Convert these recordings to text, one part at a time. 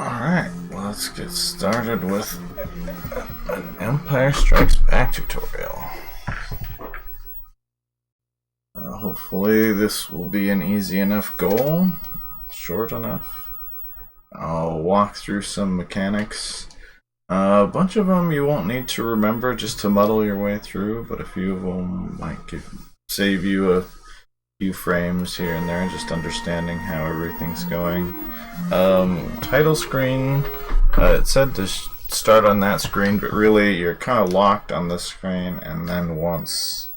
Alright, let's get started with an Empire Strikes Back tutorial. Hopefully this will be an easy enough goal, short enough. I'll walk through some mechanics. A bunch of them you won't need to remember just to muddle your way through, but a few of them might save you a few frames here and there, just understanding how everything's going. Title screen, it said to start on that screen, but really you're kind of locked on this screen, and then once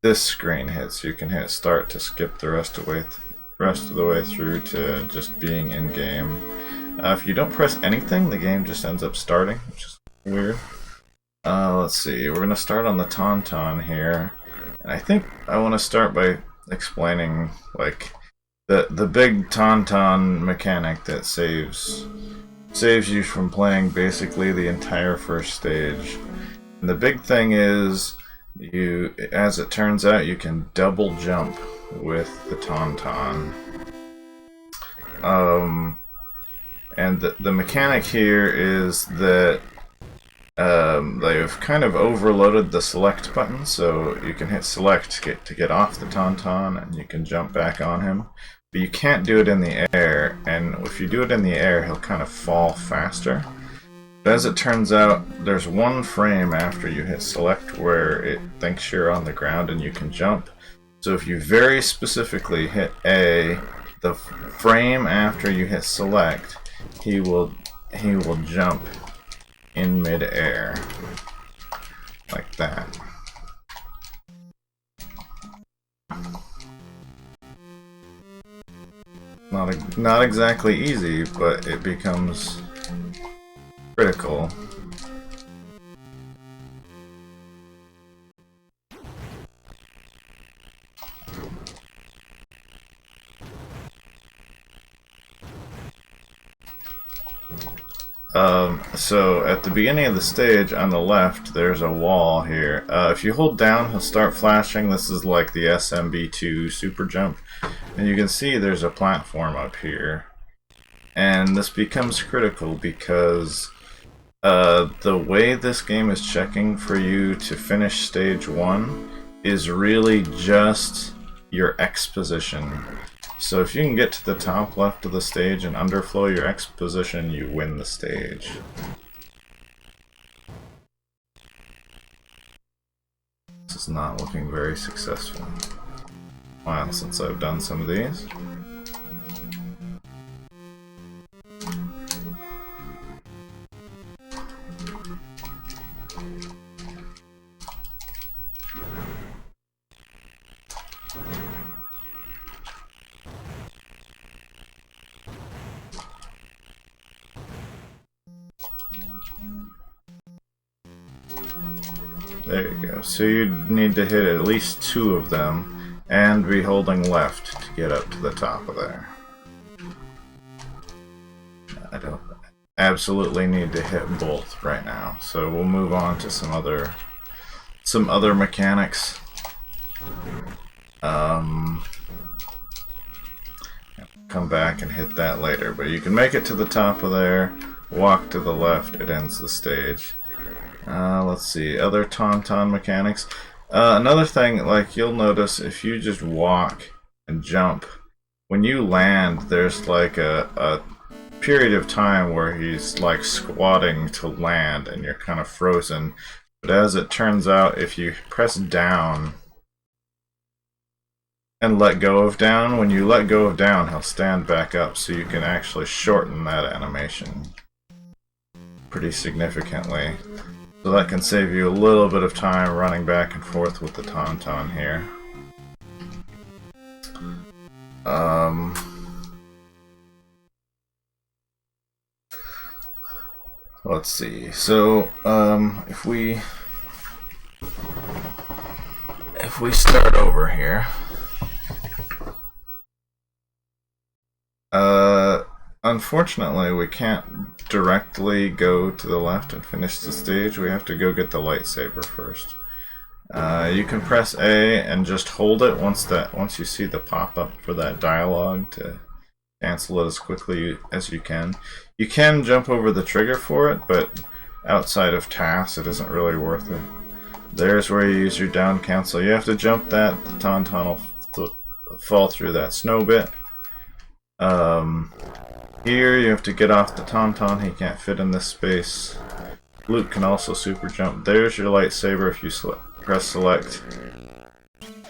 this screen hits, you can hit start to skip the rest of the way through to just being in game. If you don't press anything, the game just ends up starting, which is weird. Let's see, we're going to start on the Tauntaun here. And I think I want to start by explaining like the big Tauntaun mechanic that saves you from playing basically the entire first stage. And the big thing is as it turns out, you can double jump with the Tauntaun. And the mechanic here is that they've kind of overloaded the select button, so you can hit select to get off the Tauntaun and you can jump back on him. But you can't do it in the air, and if you do it in the air, he'll kind of fall faster. But as it turns out, there's one frame after you hit select where it thinks you're on the ground and you can jump. So if you very specifically hit A, the frame after you hit select, he will jump in mid-air, like that. Not exactly easy, but it becomes critical. So at the beginning of the stage on the left, there's a wall here. If you hold down, he'll start flashing. This is like the SMB2 super jump. And you can see there's a platform up here. And this becomes critical because the way this game is checking for you to finish stage 1 is really just your X position. So if you can get to the top left of the stage and underflow your X position, you win the stage. This is not looking very successful. Wow, since I've done some of these. There you go. So you need to hit at least 2 of them and be holding left to get up to the top of there. I don't absolutely need to hit both right now, so we'll move on to some other mechanics. Come back and hit that later, but you can make it to the top of there, walk to the left, it ends the stage. Let's see, other Tauntaun mechanics. Another thing, like you'll notice if you just walk and jump, when you land, there's like a period of time where he's like squatting to land and you're kind of frozen. But as it turns out, if you press down and let go of down, when you let go of down, he'll stand back up, so you can actually shorten that animation pretty significantly. So that can save you a little bit of time running back and forth with the Tauntaun here. Let's see. So if we start over here, unfortunately we can't directly go to the left and finish the stage. We have to go get the lightsaber first. You can press A and just hold it once you see the pop-up for that dialogue to cancel it as quickly as you can. You can jump over the trigger for it, but outside of tasks, it isn't really worth it. There's where you use your down cancel. You have to jump that. The Tauntaun will fall through that snow bit. Here you have to get off the Tauntaun. He can't fit in this space. Luke can also super jump. There's your lightsaber. If you press select,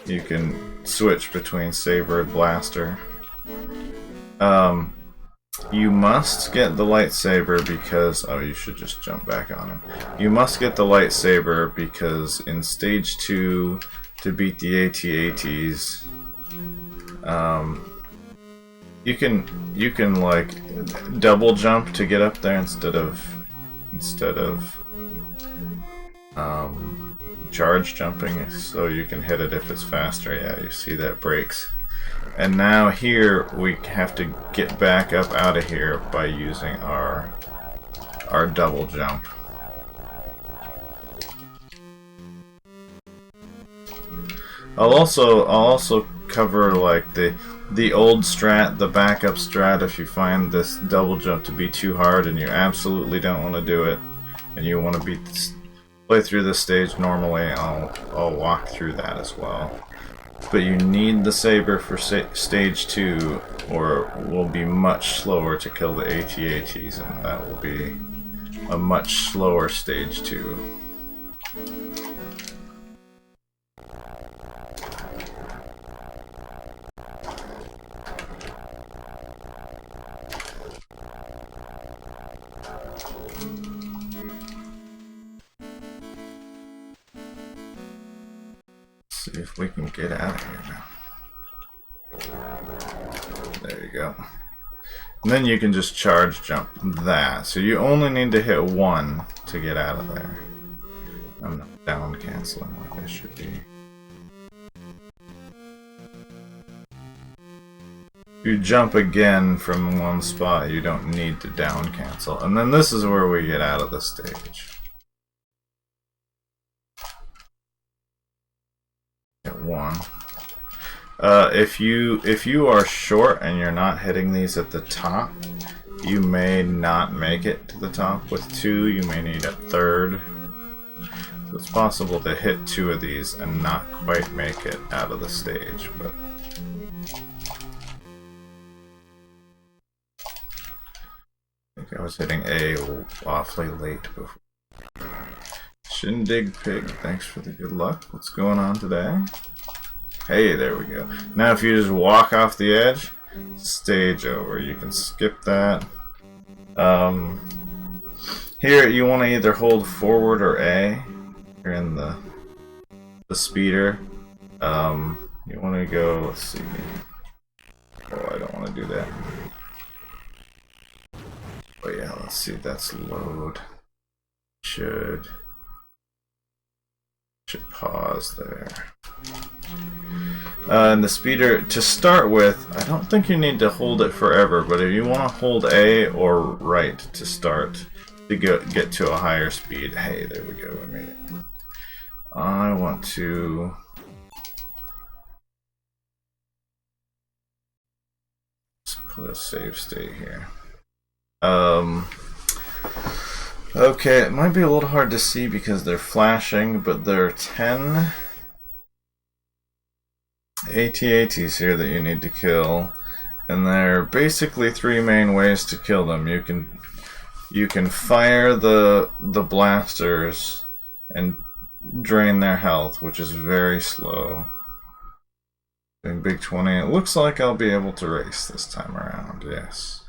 you can switch between saber and blaster. You must get the lightsaber because... oh, you should just jump back on him. You must get the lightsaber because in stage 2, to beat the AT-ATs, you can like double jump to get up there instead of charge jumping, so you can hit it if it's faster. Yeah, you see that breaks. And now here we have to get back up out of here by using our double jump. I'll also cover like the old strat, the backup strat. If you find this double jump to be too hard and you absolutely don't want to do it, and you want to play through this stage normally, I'll walk through that as well. But you need the saber for stage 2, or it will be much slower to kill the AT-ATs, and that will be a much slower stage 2. See if we can get out of here now. There you go. And then you can just charge jump that. So you only need to hit 1 to get out of there. I'm not down canceling like I should be. If you jump again from one spot, you don't need to down cancel. And then this is where we get out of the stage. Hit 1. If you are short and you're not hitting these at the top, you may not make it to the top. With 2, you may need a third. So it's possible to hit 2 of these and not quite make it out of the stage, but I think I was hitting A awfully late before. Shindig Pig, thanks for the good luck. What's going on today? Hey, there we go. Now if you just walk off the edge, stage over. You can skip that. Here you want to either hold forward or A. You're in the speeder. You want to go, let's see. Oh, I don't want to do that. Oh yeah, let's see if that's load. Should pause there. And the speeder, to start with, I don't think you need to hold it forever, but if you want to hold A or right to start to get to a higher speed. Hey, there we go, we made it. I want to put a save state here. Okay, it might be a little hard to see because they're flashing, but there are 10 AT-ATs here that you need to kill, and there are basically 3 main ways to kill them. You can fire the blasters and drain their health, which is very slow. In Big 20, it looks like I'll be able to race this time around, yes.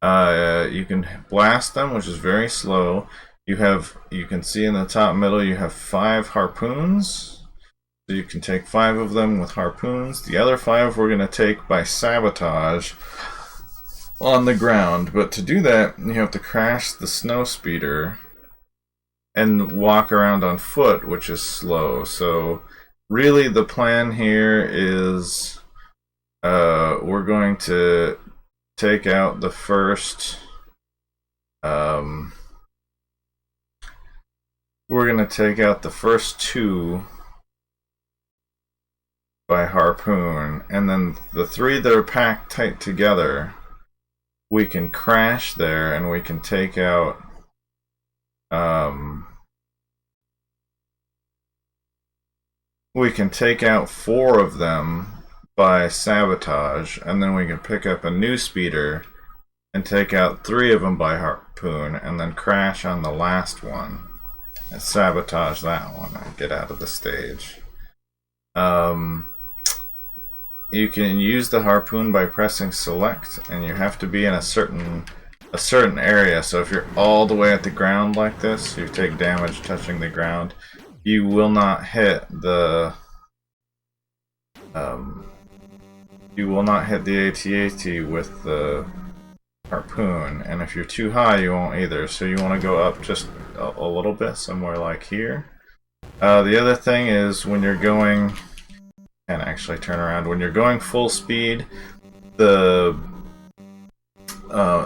You can blast them, which is very slow. You can see in the top middle you have 5 harpoons. So you can take 5 of them with harpoons. The other 5 we're going to take by sabotage on the ground. But to do that, you have to crash the snow speeder and walk around on foot, which is slow. So really the plan here is we're going to take out the first we're going to take out the first 2 by harpoon, and then the 3 that are packed tight together, we can crash there and we can take out we can take out 4 of them by sabotage, and then we can pick up a new speeder and take out 3 of them by harpoon, and then crash on the last one and sabotage that one and get out of the stage. You can use the harpoon by pressing select, and you have to be in a certain area. So if you're all the way at the ground like this, you take damage touching the ground. You will not hit the AT-AT with the harpoon, and if you're too high, you won't either. So you want to go up just a little bit, somewhere like here. The other thing is when you're going, and actually turn around, when you're going full speed, the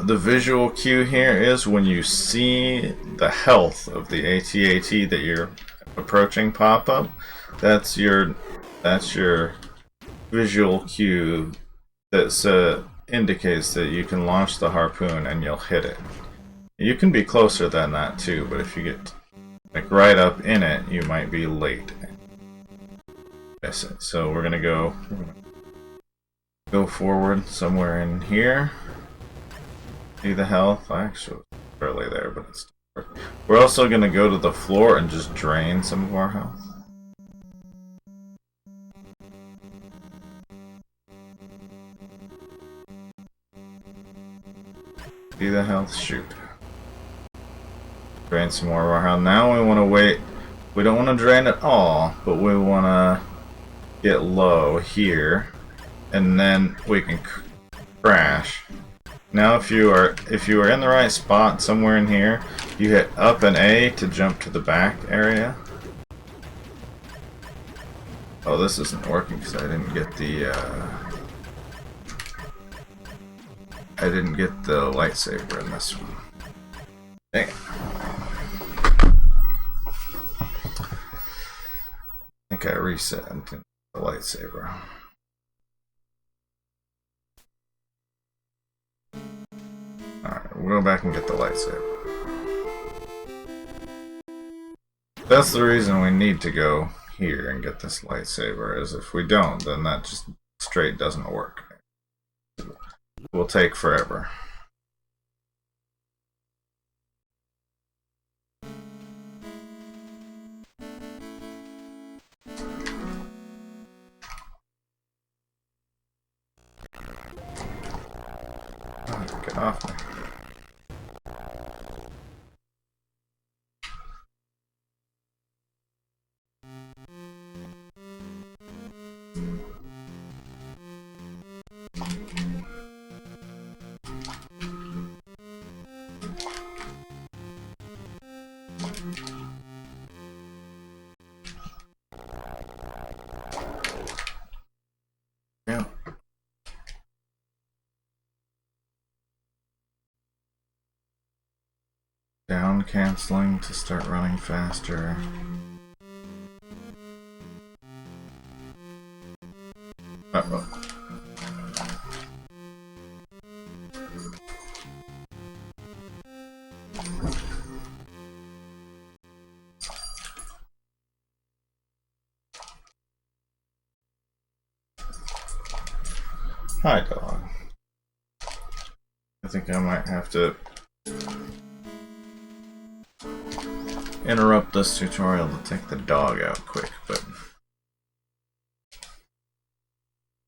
visual cue here is when you see the health of the AT-AT that you're approaching pop up. That's your visual cue that indicates that you can launch the harpoon and you'll hit it. You can be closer than that too, but if you get like right up in it, you might be late. Miss it. So we're gonna go forward somewhere in here. See the health? Actually, it's barely there, but it's. We're also gonna go to the floor and just drain some of our health. See the health? Shoot. Drain some more of our health. Now we want to wait. We don't want to drain it all, but we want to get low here, and then we can crash. Now if you are in the right spot somewhere in here, you hit up and A to jump to the back area. Oh, this isn't working because I didn't get the lightsaber in this one. Dang it. I think I reset into the lightsaber. Alright, we'll go back and get the lightsaber. That's the reason we need to go here and get this lightsaber, is if we don't, then that just straight doesn't work. It will take forever. Oh, get off me. Yeah. Down canceling to start running faster. Uh-oh. Hi, dog. I think I might have to interrupt this tutorial to take the dog out quick, but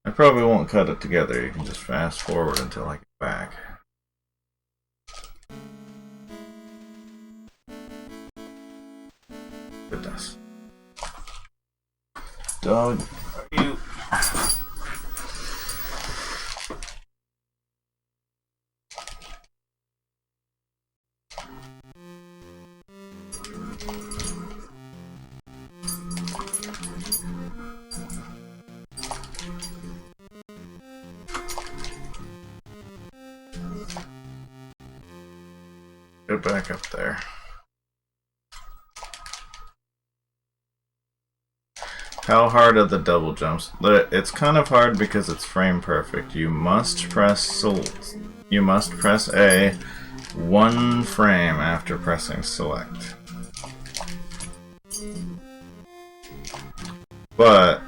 I probably won't cut it together. You can just fast forward until I get back. Goodness. Dog, are you... Go back up there. How hard are the double jumps? It's kind of hard because it's frame perfect. You must press A one frame after pressing select. But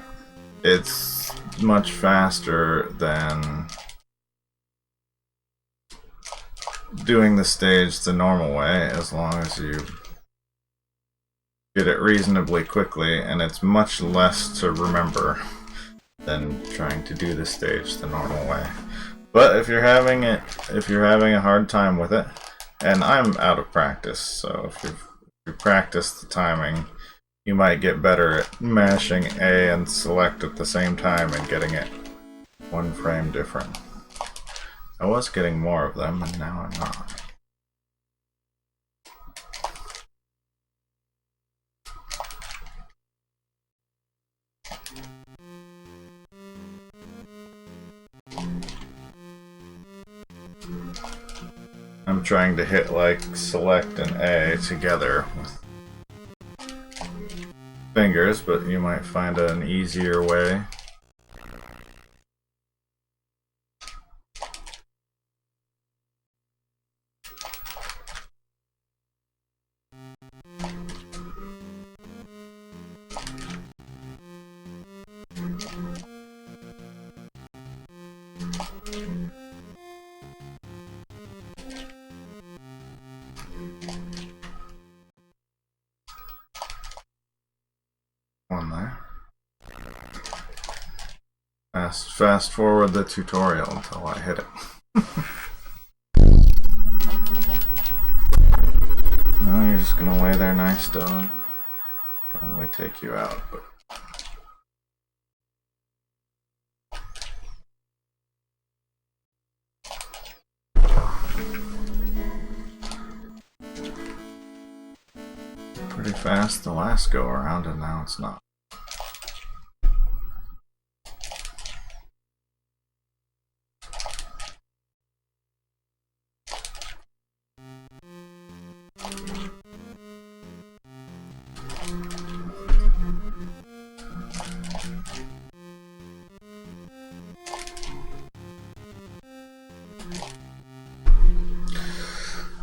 it's much faster than doing the stage the normal way, as long as you get it reasonably quickly, and it's much less to remember than trying to do the stage the normal way. But if you're having a hard time with it, and I'm out of practice, so if you practice the timing, you might get better at mashing A and select at the same time and getting it one frame different. I was getting more of them, and now I'm not. I'm trying to hit like select and A together with fingers, but you might find an easier way. One there. Fast forward the tutorial until I hit it. No, you're just gonna lay there nice, dog. Probably take you out, but. Pretty fast the last go around, and now it's not.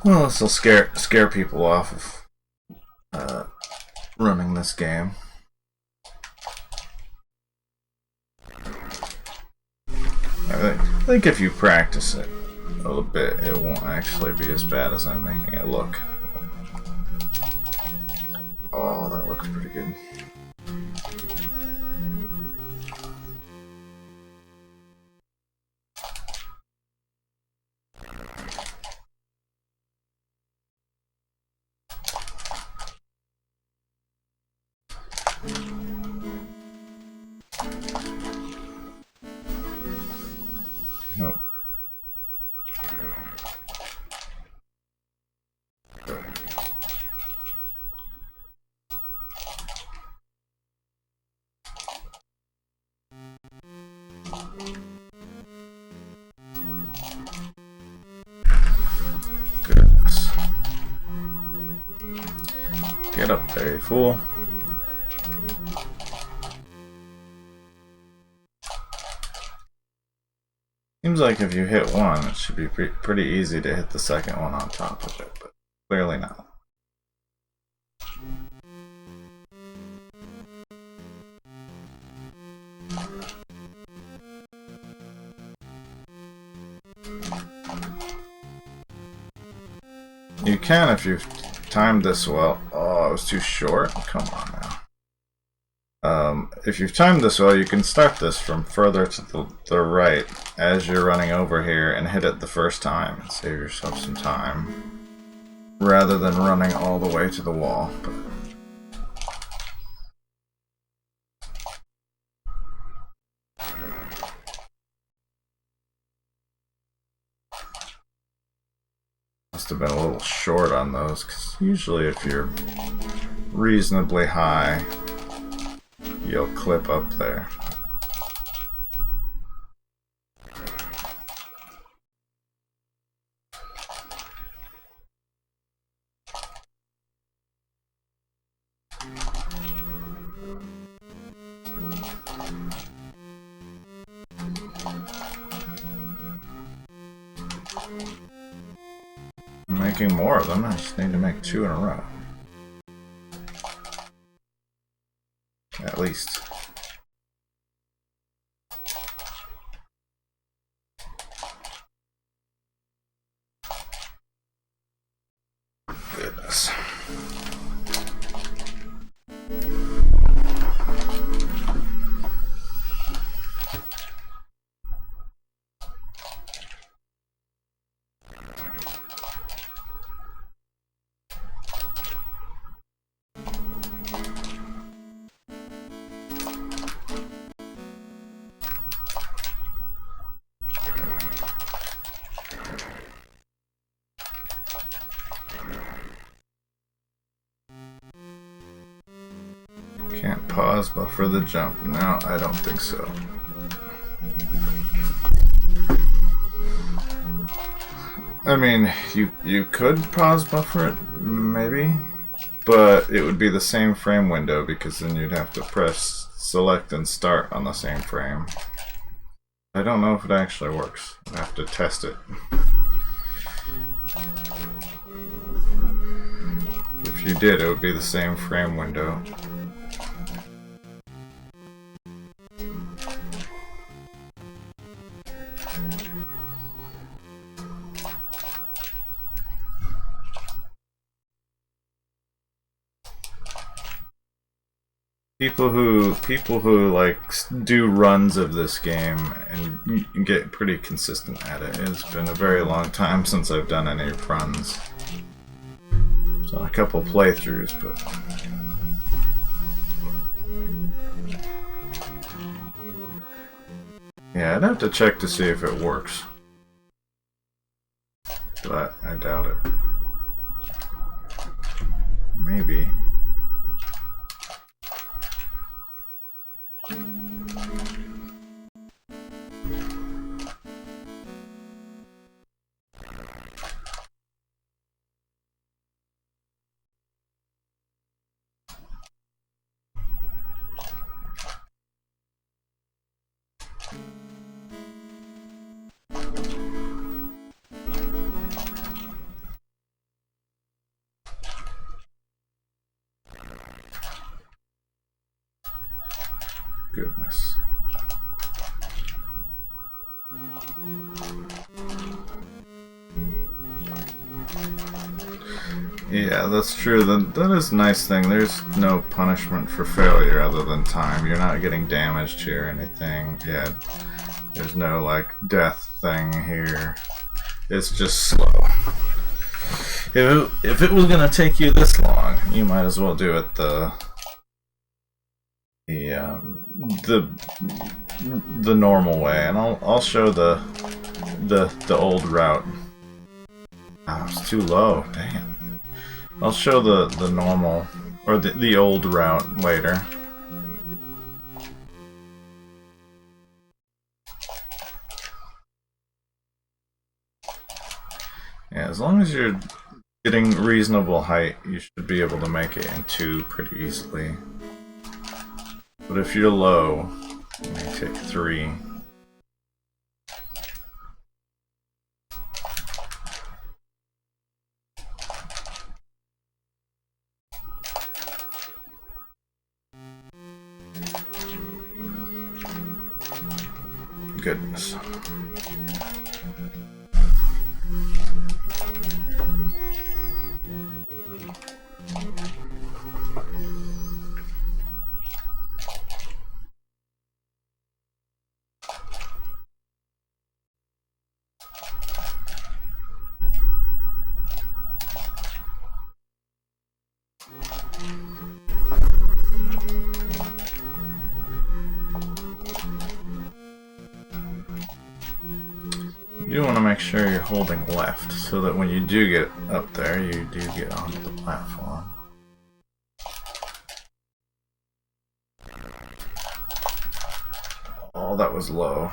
Well, this will scare people off of running this game. I think if you practice it a little bit, it won't actually be as bad as I'm making it look. Oh, that looks pretty good. Nope. Goodness. Get up there, you fool. Seems like if you hit one, it should be pretty easy to hit the second one on top of it, but clearly not. You can if you've timed this well. Oh, it was too short? Come on now. If you've timed this well, you can start this from further to the right as you're running over here and hit it the first time and save yourself some time rather than running all the way to the wall. But must have been a little short on those, because usually if you're reasonably high, you'll clip up there. I'm making more of them, I just need to make 2 in a row. At least. Goodness. Can't pause buffer the jump. No, I don't think so. I mean, you could pause buffer it, maybe, but it would be the same frame window because then you'd have to press select and start on the same frame. I don't know if it actually works. I have to test it. If you did, it would be the same frame window. People who like do runs of this game and get pretty consistent at it. It's been a very long time since I've done any runs. I've done a couple playthroughs, but yeah, I'd have to check to see if it works, but I doubt it. Maybe. Goodness. Yeah, that's true. That is a nice thing. There's no punishment for failure other than time. You're not getting damaged here or anything. Yeah, there's no like death thing here. It's just slow. If it was gonna take you this long, you might as well do it the normal way, and I'll show the old route. Oh, it's too low. Damn. I'll show the normal or the old route later. Yeah, as long as you're getting reasonable height, you should be able to make it in 2 pretty easily. But if you're low, you may take 3. Goodness. You want to make sure you're holding left so that when you do get up there, you do get onto the platform. Oh, that was low.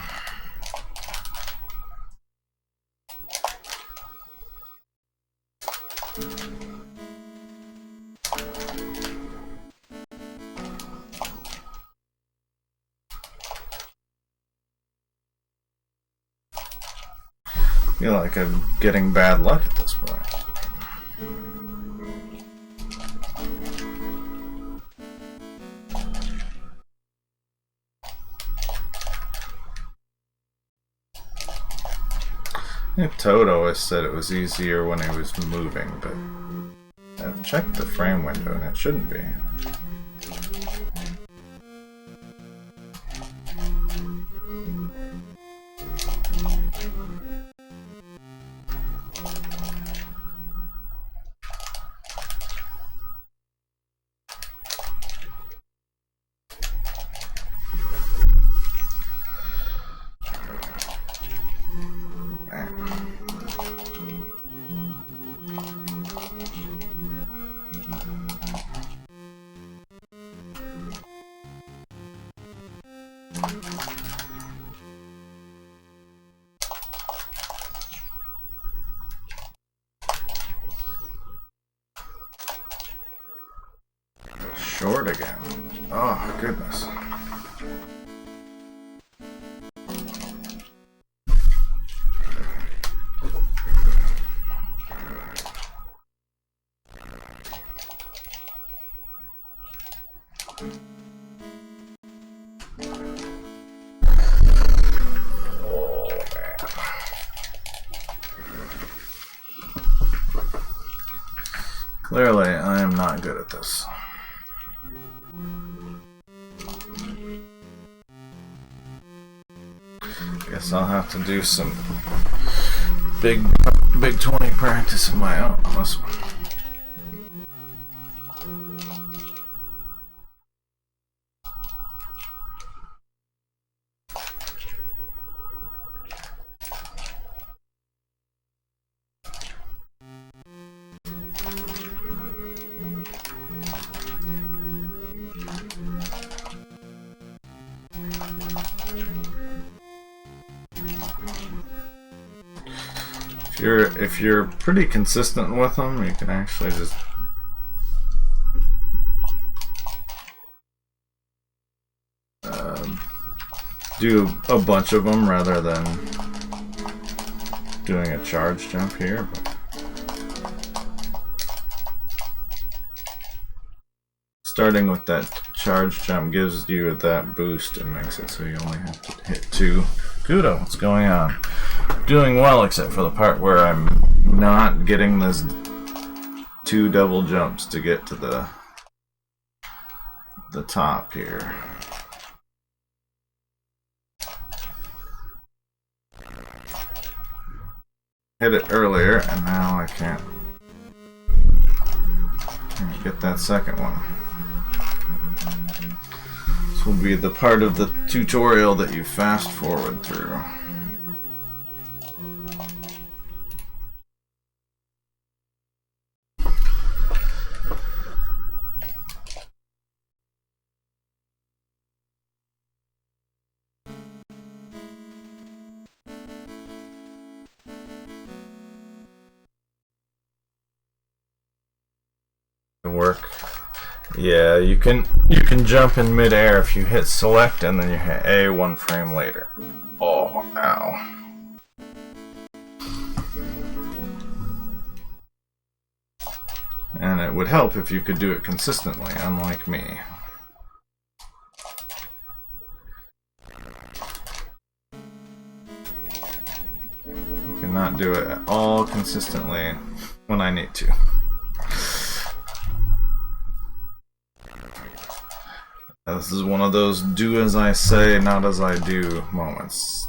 feel like I'm getting bad luck at this point. I think Toad always said it was easier when he was moving, but I've checked the frame window and it shouldn't be. Short again. Oh, goodness. Clearly, I am not good at this. Guess I'll have to do some big 20 practice of my own on this one. If you're pretty consistent with them, you can actually just do a bunch of them rather than doing a charge jump here. But starting with that charge jump gives you that boost and makes it so you only have to hit 2. Kudo, what's going on? Doing well, except for the part where I'm not getting this 2 double jumps to get to the top here. Hit it earlier, and now I can't get that second one. This will be the part of the tutorial that you fast forward through. Work. Yeah, you can jump in midair if you hit select and then you hit A 1 frame later. Oh, ow. And it would help if you could do it consistently, unlike me. I cannot do it at all consistently when I need to. This is one of those do as I say, not as I do moments.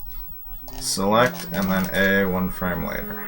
Select and then A 1 frame later.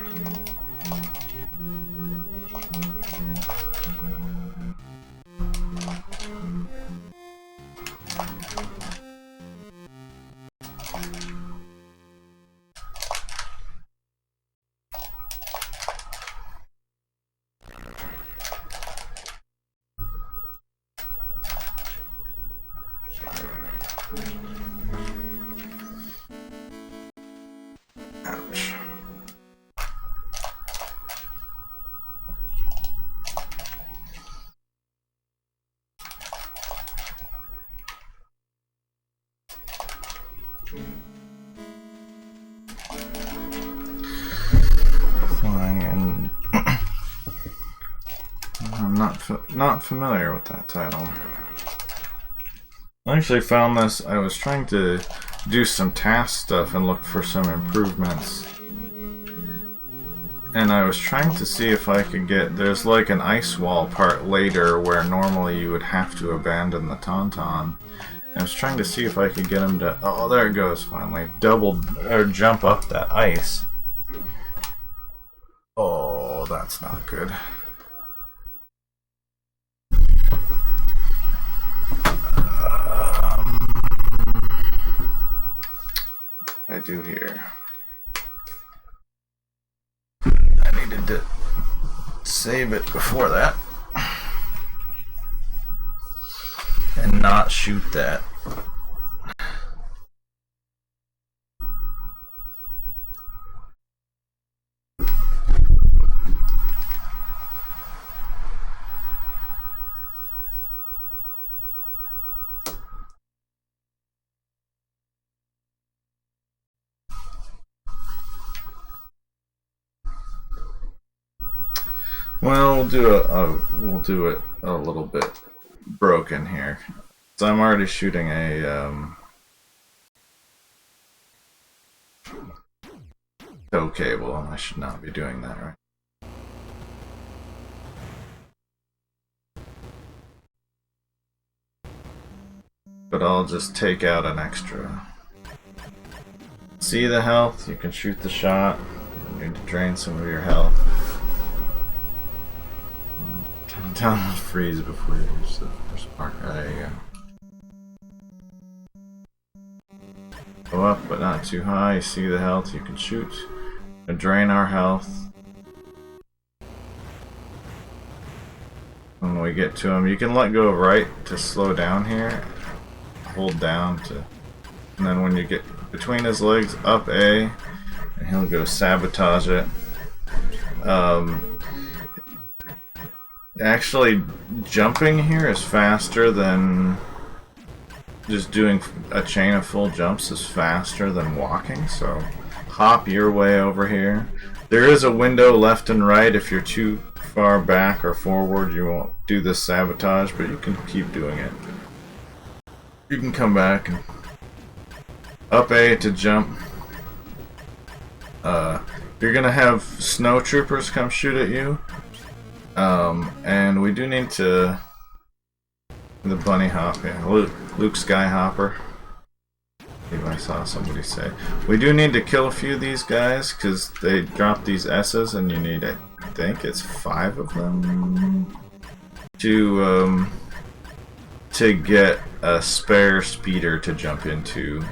not familiar with that title. I actually found this. I was trying to do some task stuff and look for some improvements. And I was trying to see if I could get... There's like an ice wall part later where normally you would have to abandon the Tauntaun. I was trying to see if I could get him to... Oh, there it goes, finally. Or jump up that ice. Oh, that's not good. I do here. I needed to save it before that. And not shoot that. Well, we'll do it a little bit broken here. So I'm already shooting a tow cable, and I should not be doing that, right? But I'll just take out an extra. See the health? You can shoot the shot. You need to drain some of your health. Down freeze before you reach the first part. There you go. Go up, but not too high. You see the health, you can shoot. And drain our health. When we get to him, you can let go of right to slow down here. Hold down to... And then when you get between his legs, up A, and he'll go sabotage it. Actually, jumping here is faster than... Just doing a chain of full jumps is faster than walking, so hop your way over here. There is a window left and right. If you're too far back or forward, you won't do this sabotage, but you can keep doing it. You can come back and up A to jump. You're gonna have snow troopers come shoot at you. And we do need to... The bunny hop, yeah, Luke Skyhopper. I believe I saw somebody say. We do need to kill a few of these guys, because they drop these S's, and you need, I think it's 5 of them, to get a spare speeder to jump into.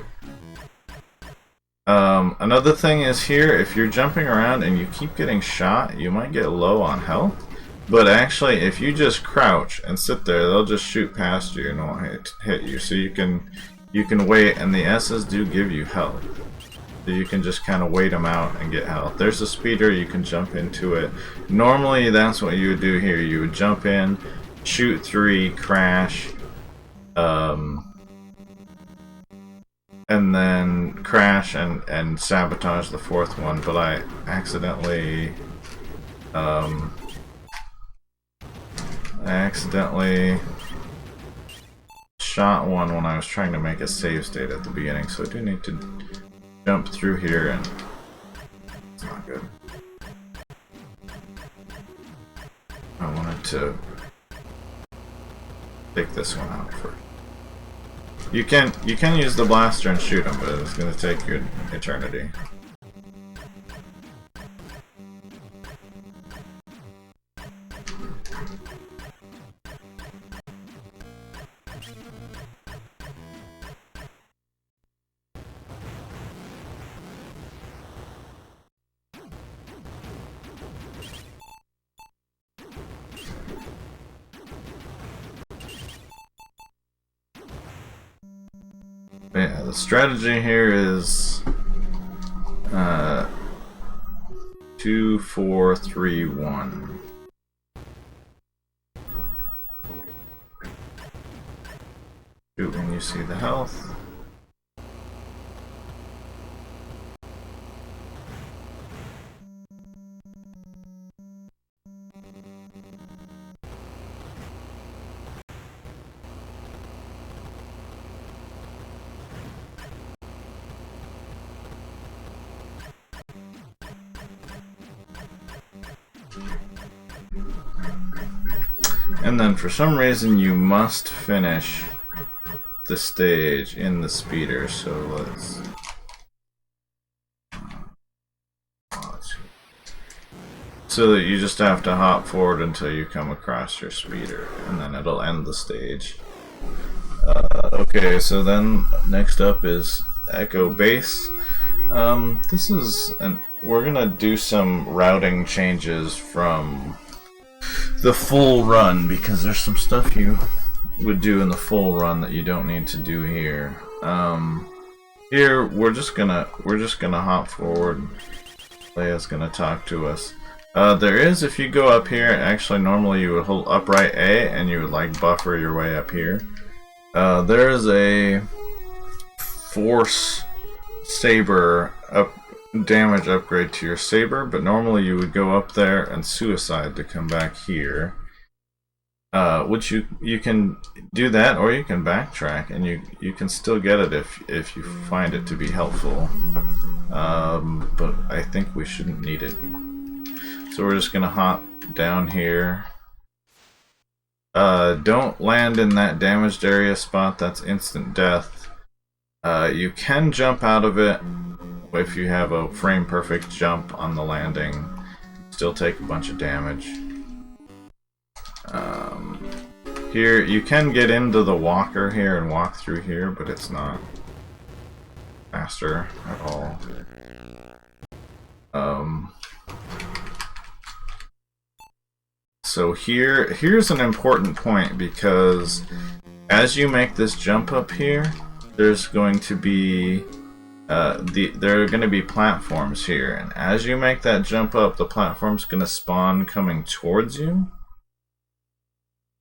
Another thing is here, if you're jumping around and you keep getting shot, you might get low on health. But actually, if you just crouch and sit there, they'll just shoot past you and won't hit you. So you can wait, and the S's do give you health. So you can just kind of wait them out and get health. There's a speeder, you can jump into it. Normally, that's what you would do here. You would jump in, shoot 3, crash, and then crash and sabotage the 4th one. But I accidentally shot one when I was trying to make a save state at the beginning, so I do need to jump through here, and it's not good. I wanted to take this one out first. You can use the blaster and shoot him, but it's going to take you an eternity. Yeah, the strategy here is 2, 4, 3, 1. Shoot when you see the health. And then for some reason you must finish the stage in the speeder, so let's so that you just have to hop forward until you come across your speeder, and then it'll end the stage. Okay, so then next up is Echo Base. We're gonna do some routing changes from the full run, because there's some stuff you would do in the full run that you don't need to do here. Here we're just gonna hop forward. Leia's gonna talk to us. There is, if you go up here, actually normally you would hold upright A and you would like buffer your way up here. There is a force saber damage upgrade to your saber, but normally you would go up there and suicide to come back here. Which you can do that, or you can backtrack, and you can still get it if you find it to be helpful. But I think we shouldn't need it. So we're just gonna hop down here. Don't land in that damaged area spot. That's instant death. You can jump out of it if you have a frame perfect jump on the landing. Still take a bunch of damage. Here you can get into the walker here and walk through here, but it's not faster at all. So here's an important point, because as you make this jump up here, there's going to be there are going to be platforms here, and as you make that jump up, the platform's going to spawn coming towards you.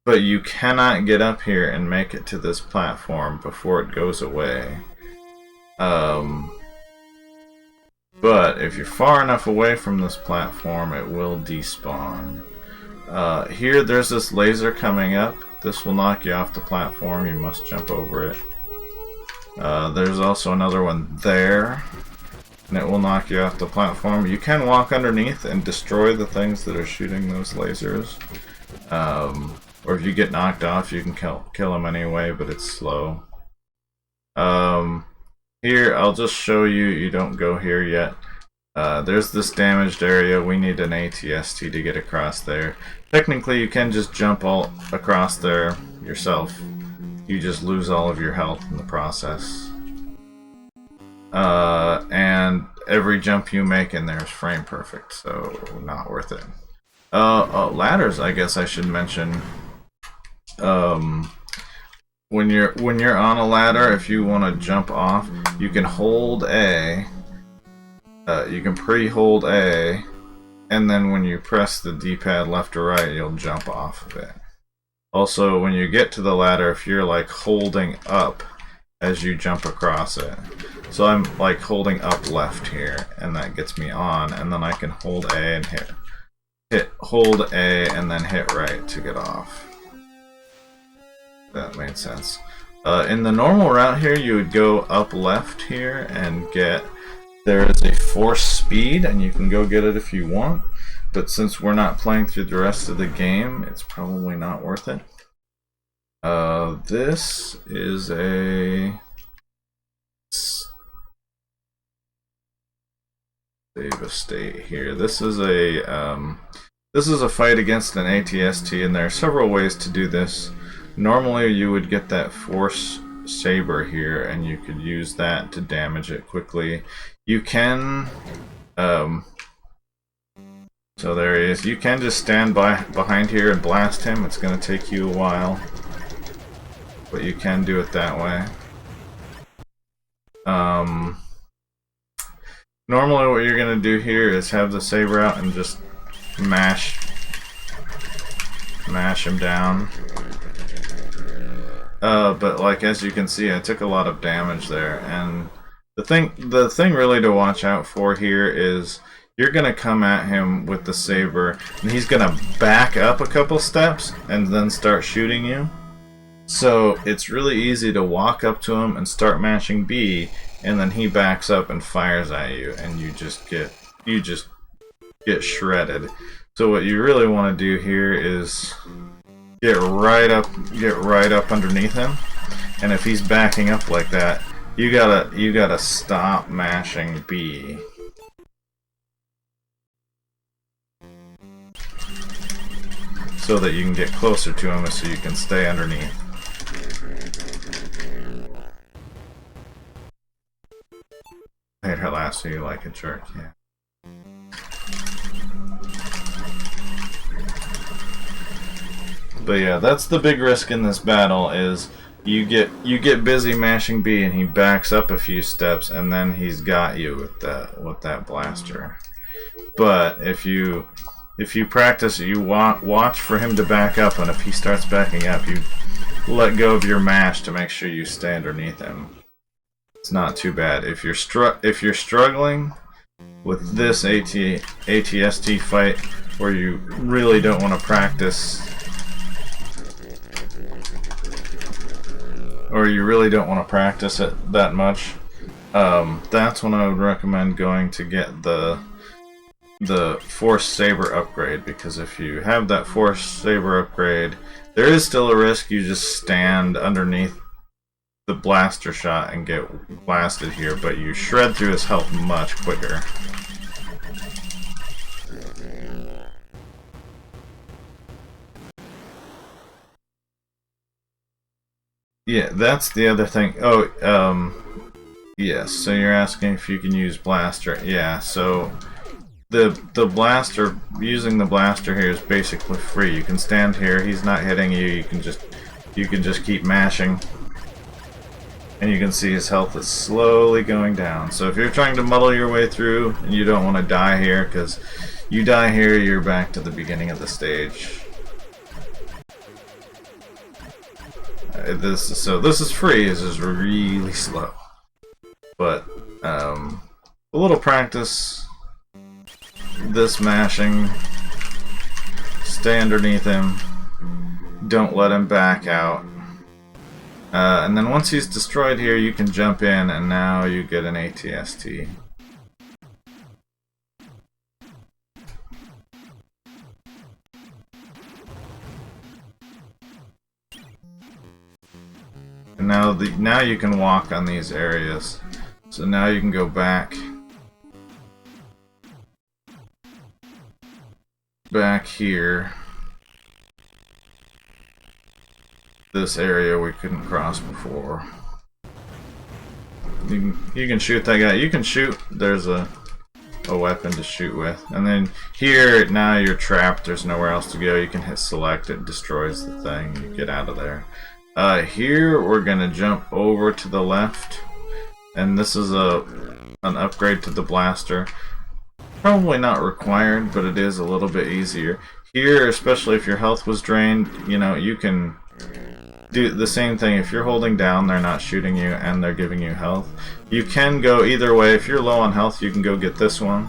But you cannot get up here and make it to this platform before it goes away. But if you're far enough away from this platform, it will despawn. Here there's this laser coming up. This will knock you off the platform. You must jump over it. There's also another one there, and it will knock you off the platform. You can walk underneath and destroy the things that are shooting those lasers. Or if you get knocked off, you can kill them anyway, but it's slow. Here, I'll just show you. You don't go here yet. There's this damaged area. We need an ATST to get across there. Technically, you can just jump all across there yourself. You just lose all of your health in the process. And every jump you make in there is frame perfect, so not worth it. Ladders, I guess I should mention. When you're on a ladder, if you want to jump off, you can hold A. You can pre-hold A, and then when you press the D-pad left or right, you'll jump off of it. Also, when you get to the ladder, if you're like holding up as you jump across it. So I'm like holding up left here, and that gets me on, and then I can hold A and hold A and then hit right to get off. That made sense. In the normal route here, you would go up left here and there is a force speed, and you can go get it if you want, but since we're not playing through the rest of the game, it's probably not worth it. This is a save a state here. This is a fight against an ATST, and there are several ways to do this. Normally you would get that force saber here, and you could use that to damage it quickly. You can so there he is. You can just stand behind here and blast him. It's going to take you a while, but you can do it that way. Normally what you're going to do here is have the saber out and just mash him down. But like as you can see, I took a lot of damage there, and the thing really to watch out for here is you're gonna come at him with the saber, and he's gonna back up a couple steps and then start shooting you. So it's really easy to walk up to him and start mashing B, and then he backs up and fires at you, and you just get shredded. So what you really want to do here is get right up underneath him, and if he's backing up like that, you gotta stop mashing B. So that you can get closer to him, so you can stay underneath. I hit her last, so you like a jerk, yeah. But yeah, that's the big risk in this battle is you get busy mashing B and he backs up a few steps and then he's got you with that blaster. But if you practice, you watch for him to back up, and if he starts backing up, you let go of your mash to make sure you stay underneath him. It's not too bad. If you're struggling with this ATST fight, where you really don't want to practice, it that much, that's when I would recommend going to get the Force Saber upgrade, because if you have that Force Saber upgrade, there is still a risk you just stand underneath the blaster shot and get blasted here, but you shred through his health much quicker. Yeah, that's the other thing. Oh, yes, so you're asking if you can use blaster. Yeah, so the blaster, using the blaster here is basically free. You can stand here, he's not hitting you, you can just keep mashing. And you can see his health is slowly going down. So if you're trying to muddle your way through and you don't want to die here, because you die here, you're back to the beginning of the stage. This is free. This is really slow, but a little practice. This mashing, stay underneath him, don't let him back out, and then once he's destroyed here, you can jump in, and now you get an ATST. And now you can walk on these areas. So now you can go back here. This area we couldn't cross before. You can shoot that guy. You can shoot. There's a weapon to shoot with. And then here, now you're trapped. There's nowhere else to go. You can hit select. It destroys the thing. You get out of there. Here we're gonna jump over to the left, and this is an upgrade to the blaster. Probably not required, but it is a little bit easier. Here, especially if your health was drained, you can do the same thing. If you're holding down, they're not shooting you and they're giving you health. You can go either way. If you're low on health, you can go get this one.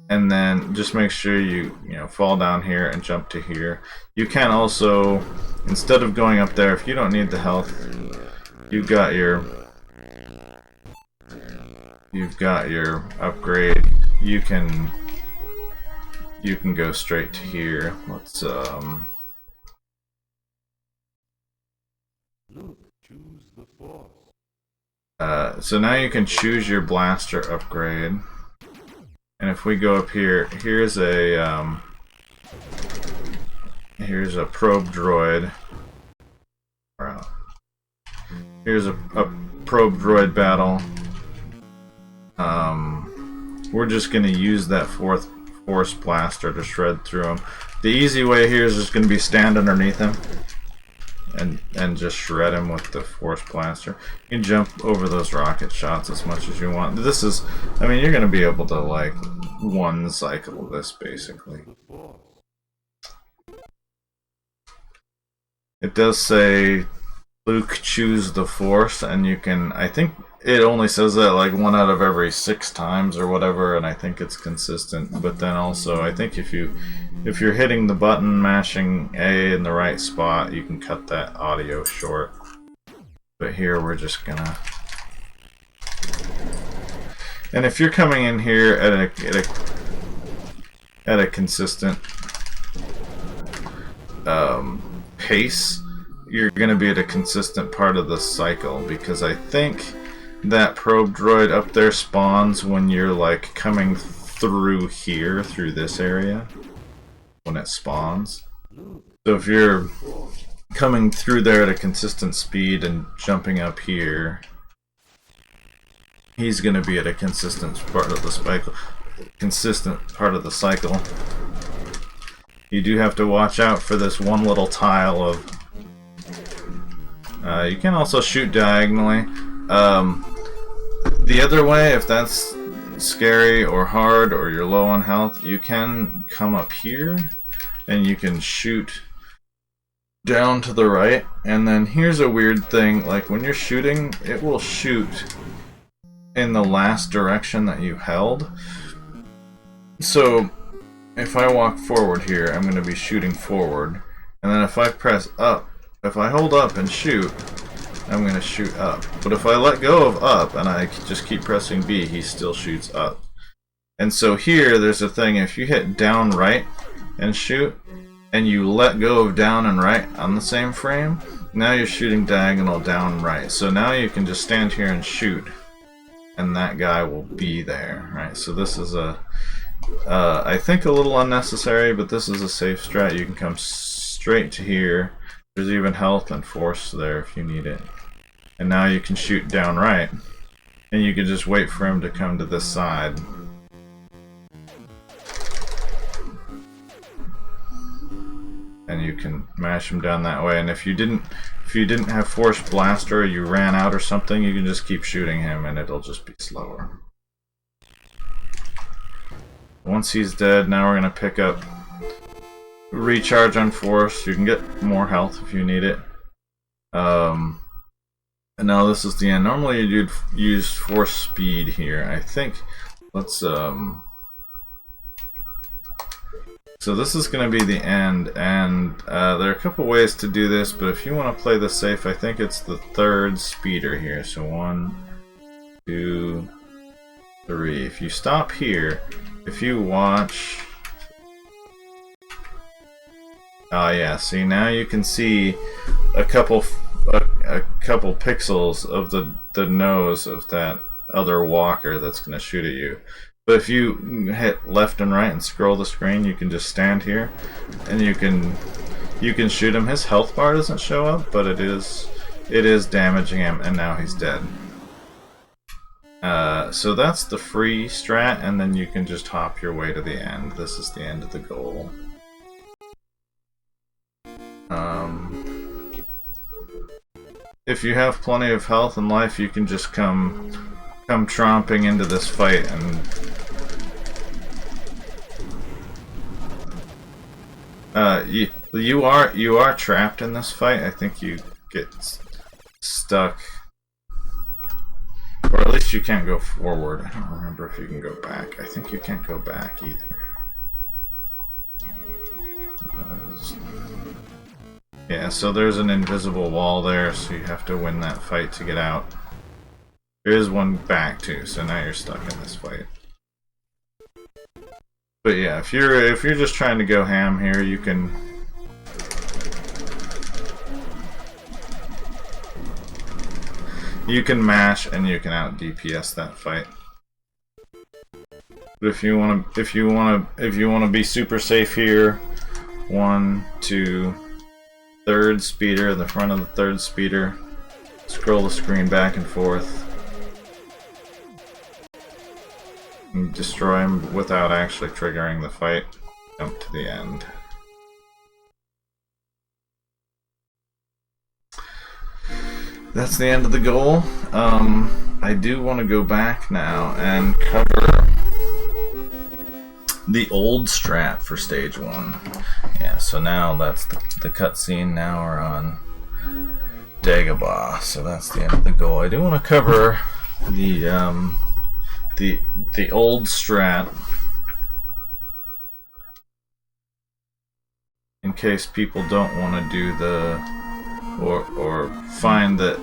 And then just make sure you fall down here and jump to here. You can also, instead of going up there, if you don't need the health, you've got your upgrade. You can go straight to here. Let's choose the Force. So now you can choose your blaster upgrade. And if we go up here, here's a probe droid. Here's a probe droid battle. We're just going to use that Force blaster to shred through him. The easy way here is just going to be stand underneath him and just shred him with the Force blaster. You can jump over those rocket shots as much as you want. This is, I mean, you're going to be able to like one cycle this basically. It does say Luke choose the Force, and you can, I think it only says that like 1 out of every 6 times or whatever, and I think it's consistent. But then also, I think if you're hitting the button, mashing A in the right spot, you can cut that audio short. But here we're just gonna, and if you're coming in here at a consistent pace, you're going to be at a consistent part of the cycle, because I think that probe droid up there spawns when you're like coming through here, through this area, when it spawns. So if you're coming through there at a consistent speed and jumping up here, he's going to be at a consistent part of the cycle. You do have to watch out for this one little tile of... you can also shoot diagonally. The other way, if that's scary or hard or you're low on health, you can come up here and you can shoot down to the right. And then here's a weird thing, like when you're shooting, it will shoot in the last direction that you held. So if I walk forward here, I'm going to be shooting forward, and then if I press up, if I hold up and shoot, I'm going to shoot up. But if I let go of up and I just keep pressing B, he still shoots up. And so here there's a thing, if you hit down right and shoot, and you let go of down and right on the same frame, now you're shooting diagonal down right. So now you can just stand here and shoot, and that guy will be there, right? So this is a, I think a little unnecessary, but this is a safe strat. You can come straight to here. There's even health and force there if you need it. And now you can shoot down right, and you can just wait for him to come to this side. And you can mash him down that way. And if you didn't have Force Blaster, or you ran out or something, you can just keep shooting him and it'll just be slower. Once he's dead, now we're going to pick up Recharge on Force. You can get more health if you need it. And now this is the end. Normally you'd use Force Speed here. I think, let's... So this is going to be the end, and there are a couple ways to do this, but if you want to play this safe, I think it's the third speeder here. So 1, 2, 3. If you stop here, if you watch... Oh yeah, see, now you can see a couple pixels of the nose of that other walker that's going to shoot at you. But if you hit left and right and scroll the screen, you can just stand here and you can shoot him. His health bar doesn't show up, but it is damaging him, and now he's dead. So that's the free strat, and then you can just hop your way to the end. This is the end of the goal. If you have plenty of health and life, you can just come tromping into this fight, and you are trapped in this fight. I think you get stuck, or at least you can't go forward. I don't remember if you can go back. I think you can't go back either. Yeah, so there's an invisible wall there, so you have to win that fight to get out. There is one back too, so now you're stuck in this fight. But yeah, if you're just trying to go ham here, you can mash and you can out DPS that fight. But if you want to be super safe here, 1, 2, third speeder, the front of the third speeder. Scroll the screen back and forth. And destroy him without actually triggering the fight. Jump to the end. That's the end of the goal. I do want to go back now and cover the old strat for stage 1. Yeah, so now that's the cutscene. Now we're on Dagobah, so that's the end of the goal. I do want to cover the old strat in case people don't want to do or find that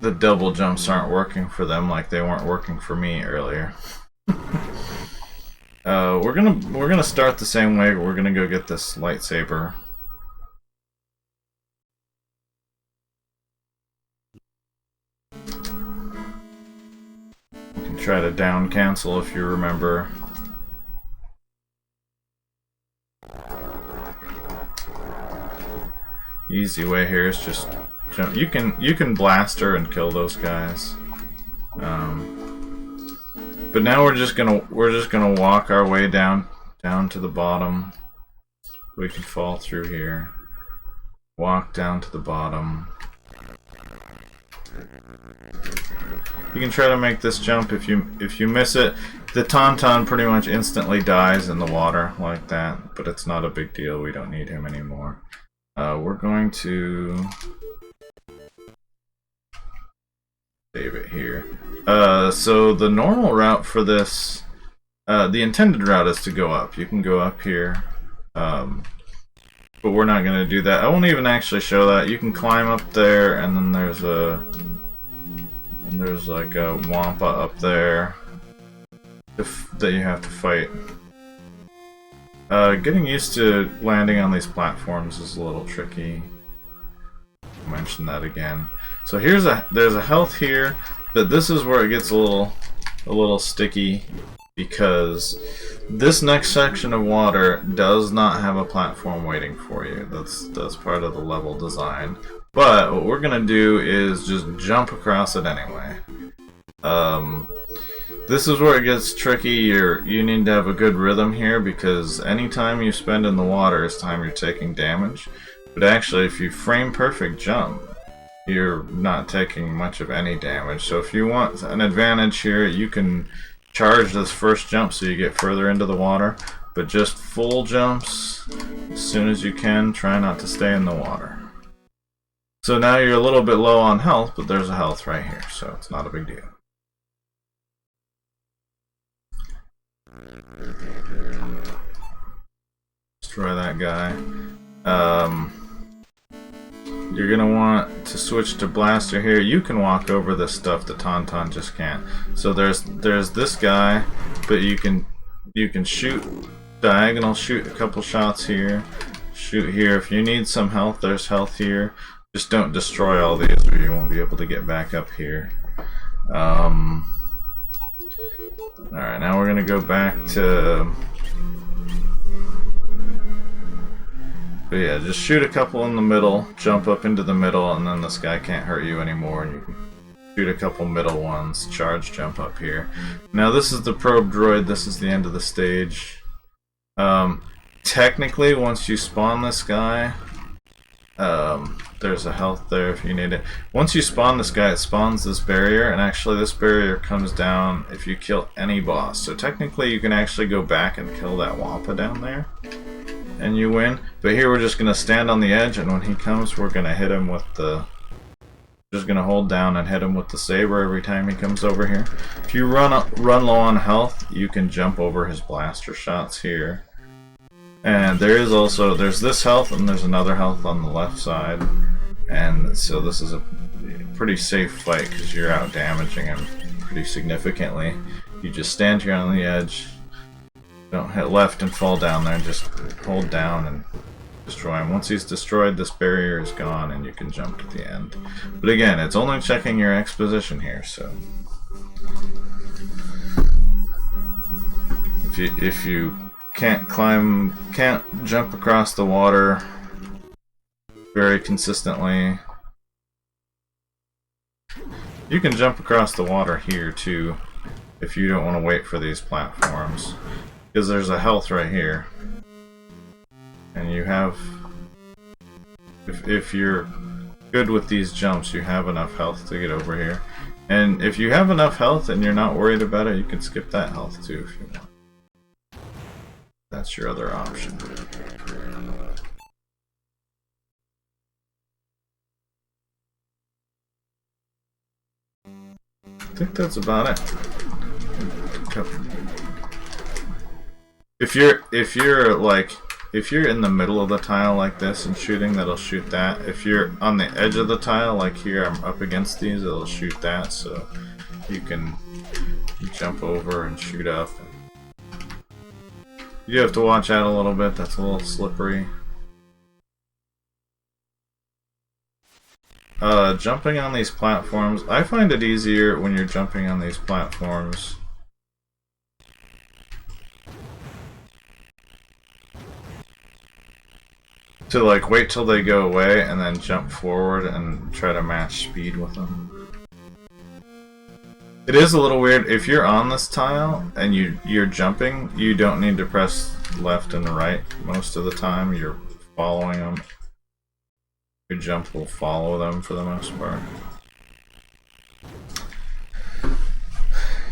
the double jumps aren't working for them like they weren't working for me earlier. We're gonna start the same way. We're gonna go get this lightsaber. You can try to down cancel if you remember. Easy way here is just jump. You can blast her and kill those guys. But now we're just gonna walk our way down to the bottom. We can fall through here. Walk down to the bottom. You can try to make this jump. If you miss it, the Tauntaun pretty much instantly dies in the water like that. But it's not a big deal. We don't need him anymore. We're going to save it here. So the normal route for this, the intended route is to go up. You can go up here, but we're not going to do that. I won't even actually show that. You can climb up there, and then there's like a Wampa up there that you have to fight. Getting used to landing on these platforms is a little tricky. I'll mention that again. So there's a health here, but this is where it gets a little sticky because this next section of water does not have a platform waiting for you. That's part of the level design. But what we're gonna do is just jump across it anyway. This is where it gets tricky. You need to have a good rhythm here because any time you spend in the water is time you're taking damage. But actually, if you frame perfect jump, you're not taking much of any damage. So if you want an advantage here, you can charge this first jump so you get further into the water. But just full jumps as soon as you can. Try not to stay in the water. So now you're a little bit low on health, but there's a health right here, so it's not a big deal. Destroy that guy. You're gonna want to switch to blaster here. You can walk over this stuff. The Tauntaun just can't. So there's this guy, but you can shoot diagonal, shoot a couple shots here, shoot here. If you need some health, there's health here. Just don't destroy all these, or you won't be able to get back up here. Alright, now we're gonna go back to... But yeah, just shoot a couple in the middle, jump up into the middle, and then this guy can't hurt you anymore. And you can shoot a couple middle ones, charge jump up here. Now this is the probe droid, this is the end of the stage. Technically, once you spawn this guy, there's a health there if you need it. Once you spawn this guy, it spawns this barrier, and actually this barrier comes down if you kill any boss. So technically you can actually go back and kill that Wampa down there, and you win. But here we're just going to stand on the edge, and when he comes we're going to hit him with the... Just going to hold down and hit him with the saber every time he comes over here. If you run low on health, you can jump over his blaster shots here. And there's this health and there's another health on the left side, and so this is a pretty safe fight because you're out damaging him pretty significantly. You just stand here on the edge, don't hit left and fall down there, just hold down and destroy him. Once he's destroyed, this barrier is gone and you can jump to the end. But again, it's only checking your X position here, so if you can't jump across the water very consistently. You can jump across the water here too if you don't want to wait for these platforms, because there's a health right here, and you have, if you're good with these jumps, you have enough health to get over here. And if you have enough health and you're not worried about it, you can skip that health too if you want. That's your other option. I think that's about it. If you're in the middle of the tile like this and shooting, that'll shoot that. If you're on the edge of the tile, like here, I'm up against these, it'll shoot that. So you can jump over and shoot up. You have to watch out a little bit, that's a little slippery. Jumping on these platforms, I find it easier when you're jumping on these platforms to like wait till they go away and then jump forward and try to match speed with them. It is a little weird, if you're on this tile and you're jumping, you don't need to press left and right most of the time, you're following them. Your jump will follow them for the most part.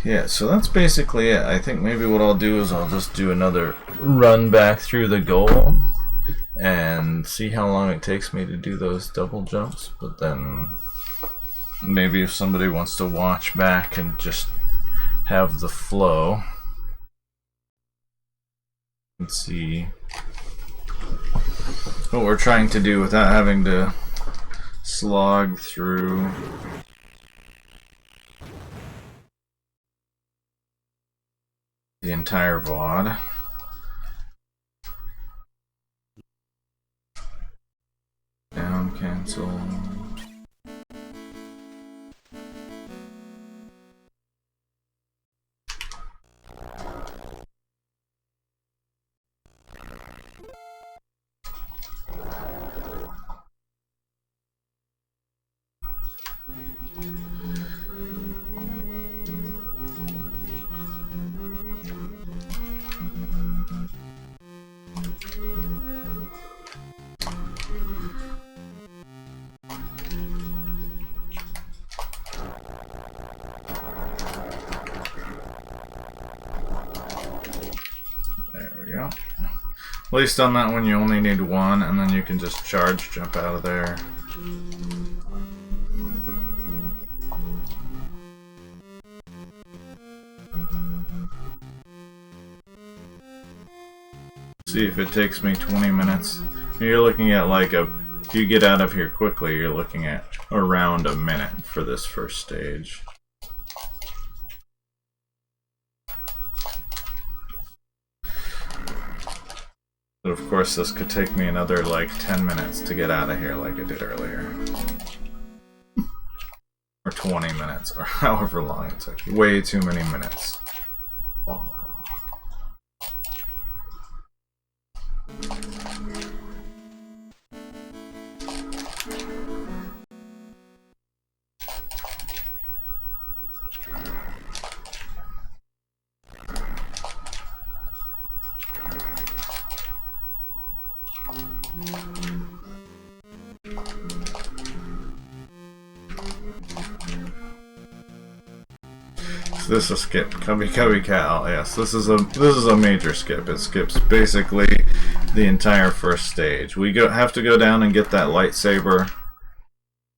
Yeah, so that's basically it. I think maybe what I'll do is I'll just do another run back through the goal and see how long it takes me to do those double jumps, but then maybe if somebody wants to watch back and just have the flow and see what we're trying to do without having to slog through the entire VOD. Down, cancel. There we go. At least on that one you only need one, and then you can just charge jump out of there. See if it takes me 20 minutes. You're looking at like if you get out of here quickly, you're looking at around a minute for this first stage. But of course this could take me another like 10 minutes to get out of here like it did earlier. Or 20 minutes, or however long it took. Way too many minutes. This is a skip. Cubby Cubby Cat. Yes, this is a major skip. It skips basically the entire first stage. We have to go down and get that lightsaber,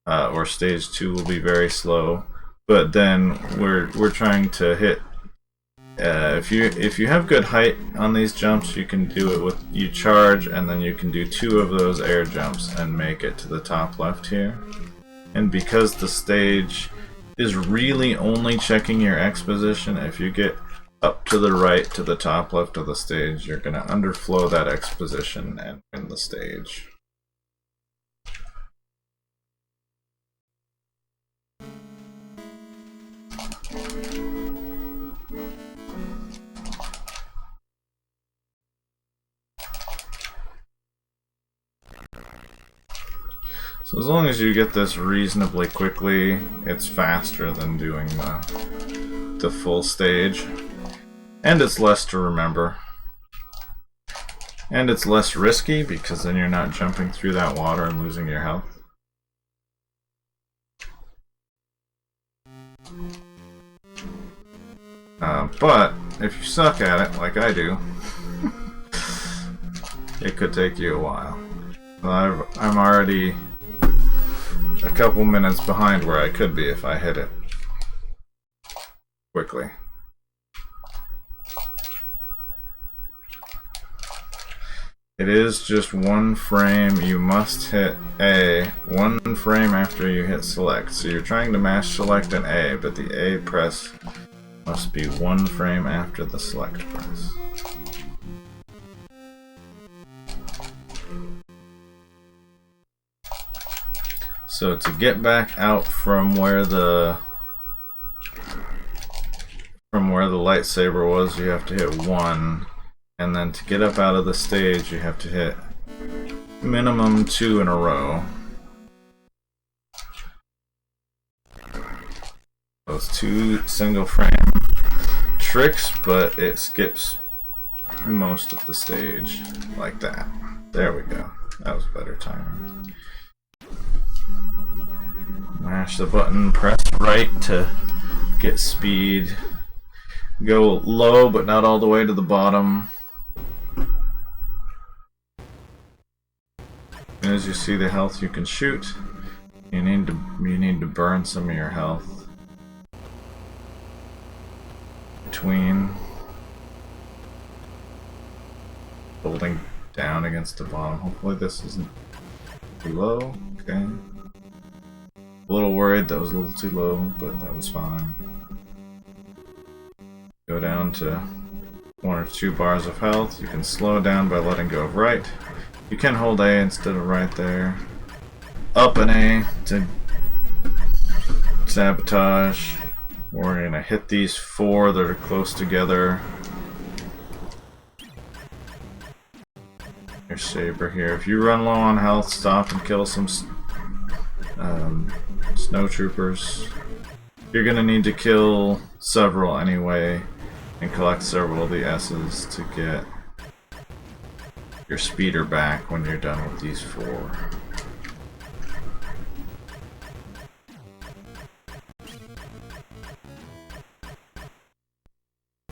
or stage 2 will be very slow. But then we're trying to hit. If you have good height on these jumps, you can do it with you charge, and then you can do 2 of those air jumps and make it to the top left here. And because the stage is really only checking your X position, if you get up to the right to the top left of the stage, you're going to underflow that X position and win the stage. So as long as you get this reasonably quickly, it's faster than doing the full stage. And it's less to remember. And it's less risky because then you're not jumping through that water and losing your health. But if you suck at it, like I do, it could take you a while. I'm already a couple minutes behind where I could be if I hit it quickly. It is just one frame. You must hit A one frame after you hit select. So you're trying to mash select and A, but the A press must be one frame after the select press. So to get back out from where the lightsaber was, you have to hit 1, and then to get up out of the stage, you have to hit minimum 2 in a row. Those 2 single frame tricks, but it skips most of the stage like that. There we go. That was better timing. Mash the button, press right to get speed. Go low, but not all the way to the bottom. As you see the health you can shoot, you need to burn some of your health between holding down against the bottom. Hopefully this isn't too low. Okay. A little worried that was a little too low, but that was fine. Go down to 1 or 2 bars of health. You can slow down by letting go of right. You can hold A instead of right there. Up and A to sabotage. We're gonna hit these 4 that are close together. Your saber here. If you run low on health, stop and kill some snow troopers. You're gonna need to kill several anyway and collect several of the S's to get your speeder back when you're done with these 4.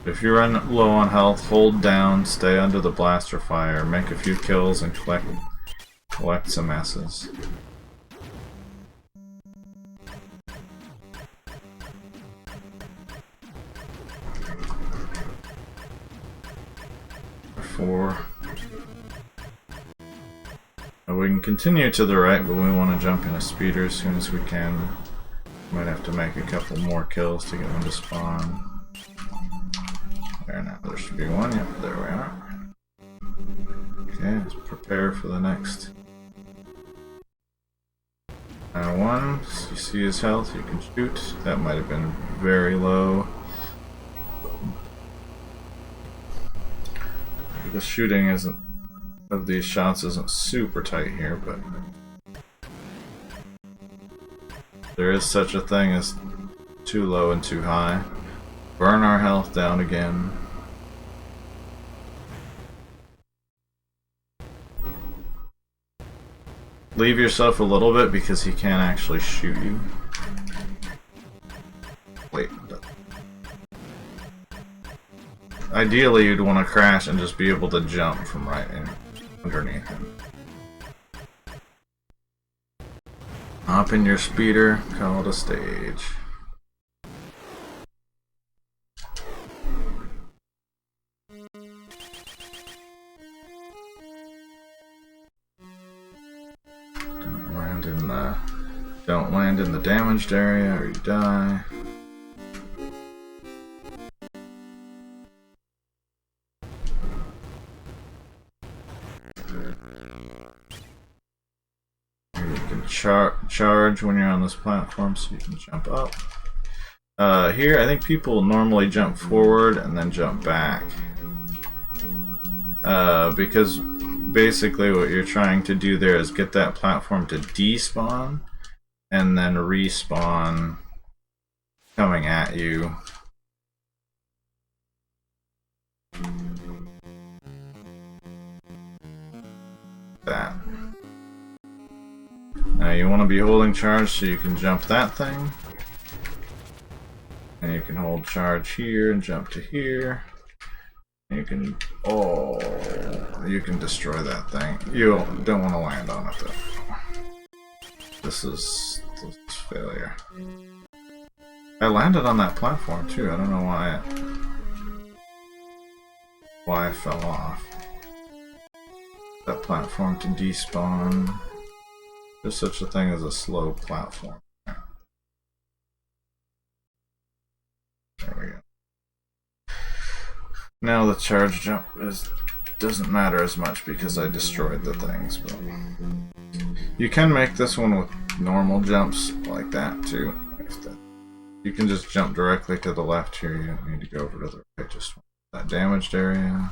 If you run low on health, hold down, stay under the blaster fire, make a few kills, and collect some S's. We can continue to the right, but we want to jump in a speeder as soon as we can. Might have to make a couple more kills to get them to spawn. There now, there should be one. Yep, there we are. Okay, let's prepare for the next. One, so you see his health, you can shoot. That might have been very low. The shooting of these shots isn't super tight here, but there is such a thing as too low and too high. Burn our health down again. Leave yourself a little bit because he can actually shoot you. Wait. Ideally, you'd want to crash and just be able to jump from right in underneath him. Hop in your speeder, call it a stage. Don't land in the damaged area or you die. Charge when you're on this platform so you can jump up. Here I think people normally jump forward and then jump back. Because basically what you're trying to do there is get that platform to despawn and then respawn coming at you. That. Now you want to be holding charge so you can jump that thing. And you can hold charge here and jump to here. You can, you can destroy that thing. You don't want to land on it though. This is failure. I landed on that platform too. I don't know why I fell off. That platform to despawn. There's such a thing as a slow platform. There we go. Now the charge jump doesn't matter as much because I destroyed the things, but you can make this one with normal jumps like that too. You can just jump directly to the left here. You don't need to go over to the right. Just that damaged area.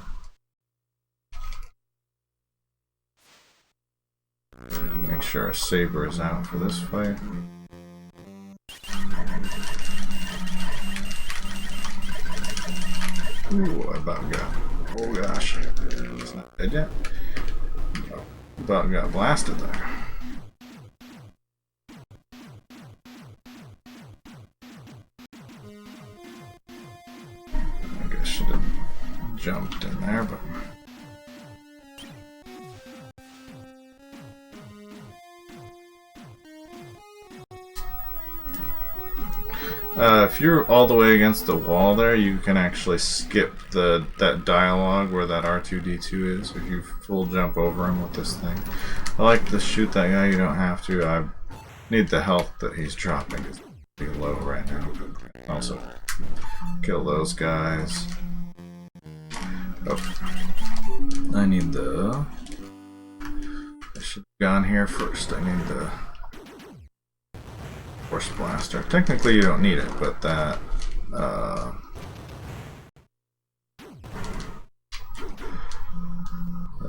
Make sure our saber is out for this fight. Ooh, I about got. Oh gosh, it's not dead yet. About got blasted there. I guess should have jumped in there, but. If you're all the way against the wall there, you can actually skip that dialogue where that R2-D2 is. If you full jump over him with this thing. I like to shoot that guy, you don't have to. I need the health that he's dropping. It's pretty low right now. Also, kill those guys. Oh. I need the... I should have gone here first. I need the... Force Blaster. Technically you don't need it, but that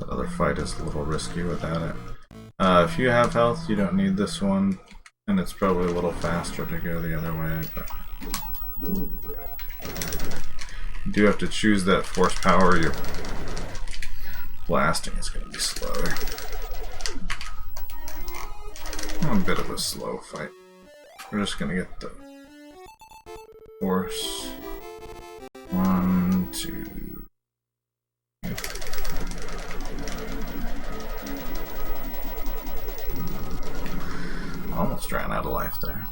other fight is a little risky without it. If you have health, you don't need this one, and it's probably a little faster to go the other way, but you do have to choose that force power. Your blasting is going to be slower. A bit of a slow fight. We're just gonna get the force. 1, 2. Almost ran out of life there.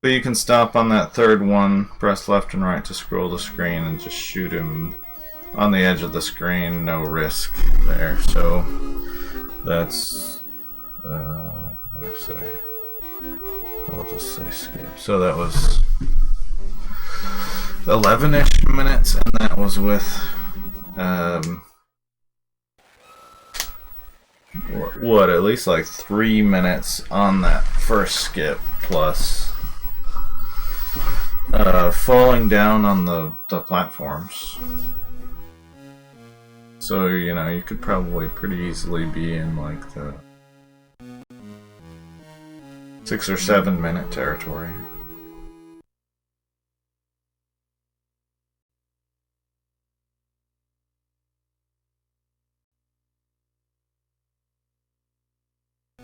But you can stop on that third one, press left and right to scroll the screen, and just shoot him on the edge of the screen. No risk there. So that's what do I say? I'll just say skip. So that was 11-ish minutes, and that was with what, at least like 3 minutes on that first skip, plus falling down on the platforms. So, you know, you could probably pretty easily be in like the 6 or 7 minute territory.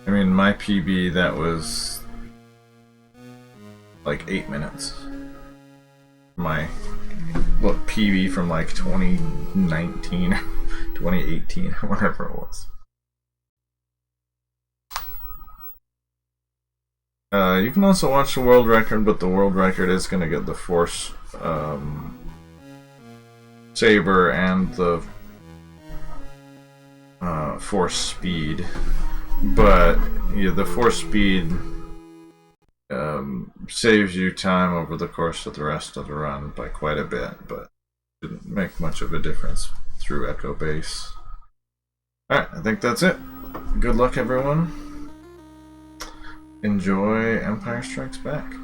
I mean, my PB, that was like 8 minutes. My PB from like 2019, 2018, or whatever it was. You can also watch the world record, but the world record is going to get the force saber and the force speed. But yeah, the force speed saves you time over the course of the rest of the run by quite a bit, but didn't make much of a difference through Echo Base. Alright, I think that's it. Good luck, everyone. Enjoy Empire Strikes Back.